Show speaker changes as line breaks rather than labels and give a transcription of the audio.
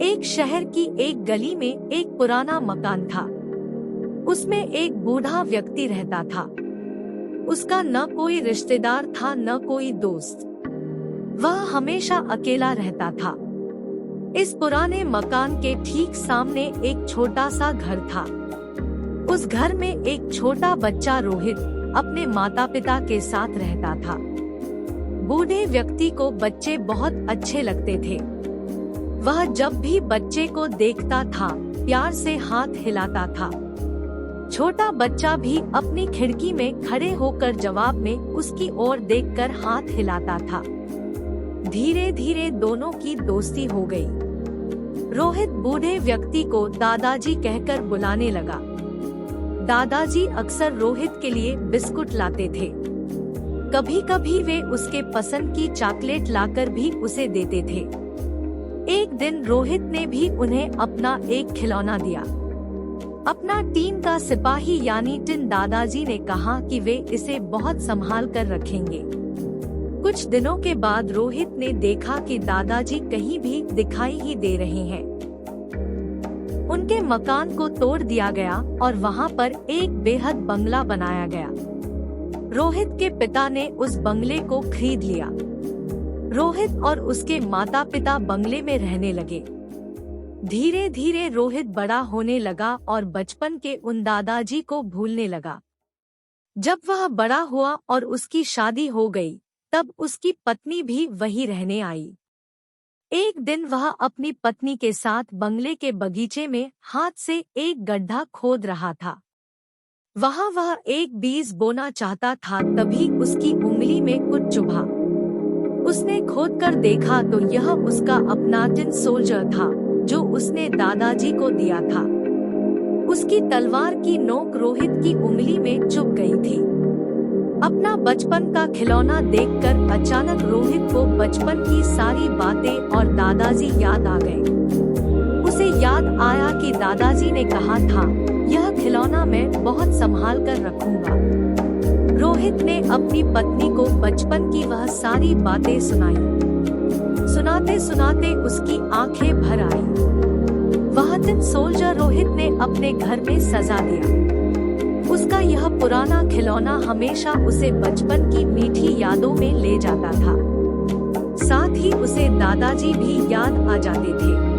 एक शहर की एक गली में एक पुराना मकान था। उसमें एक बूढ़ा व्यक्ति रहता था। उसका न कोई रिश्तेदार था न कोई दोस्त। वह हमेशा अकेला रहता था। इस पुराने मकान के ठीक सामने एक छोटा सा घर था। उस घर में एक छोटा बच्चा रोहित अपने माता पिता के साथ रहता था। बूढ़े व्यक्ति को बच्चे बहुत अच्छे लगते थे। वह जब भी बच्चे को देखता था प्यार से हाथ हिलाता था। छोटा बच्चा भी अपनी खिड़की में खड़े होकर जवाब में उसकी ओर देखकर हाथ हिलाता था। धीरे धीरे दोनों की दोस्ती हो गई। रोहित बूढ़े व्यक्ति को दादाजी कहकर बुलाने लगा। दादाजी अक्सर रोहित के लिए बिस्कुट लाते थे। कभी कभी वे उसके पसंद की चॉकलेट लाकर भी उसे देते थे। एक दिन रोहित ने भी उन्हें अपना एक खिलौना दिया। अपना टीम का सिपाही यानी टिन दादाजी ने कहा कि वे इसे बहुत संभाल कर रखेंगे। कुछ दिनों के बाद रोहित ने देखा कि दादाजी कहीं भी दिखाई ही दे रहे हैं। उनके मकान को तोड़ दिया गया और वहां पर एक बेहद बंगला बनाया गया। रोहित के पिता ने उस बंगले को खरीद लिया। रोहित और उसके माता पिता बंगले में रहने लगे। धीरे धीरे रोहित बड़ा होने लगा और बचपन के उन दादाजी को भूलने लगा। जब वह बड़ा हुआ और उसकी शादी हो गई, तब उसकी पत्नी भी वही रहने आई। एक दिन वह अपनी पत्नी के साथ बंगले के बगीचे में हाथ से एक गड्ढा खोद रहा था। वहां वह एक बीज बोना चाहता था, तभी उसकी उंगली में कुछ चुभा। उसने खोदकर देखा तो यह उसका अपना टिन सोल्जर था जो उसने दादाजी को दिया था। उसकी तलवार की नोक रोहित की उंगली में चुभ गई थी। अपना बचपन का खिलौना देखकर अचानक रोहित को बचपन की सारी बातें और दादाजी याद आ गए। उसे याद आया कि दादाजी ने कहा था, यह खिलौना मैं बहुत संभाल कर रखूंगा। रोहित ने अपनी पत्नी को बचपन की वह सारी बातें सुनाई। सुनाते सुनाते उसकी आंखें भर आई। वह टिन सोल्जर रोहित ने अपने घर में सजा दिया। उसका यह पुराना खिलौना हमेशा उसे बचपन की मीठी यादों में ले जाता था। साथ ही उसे दादाजी भी याद आ जाते थे।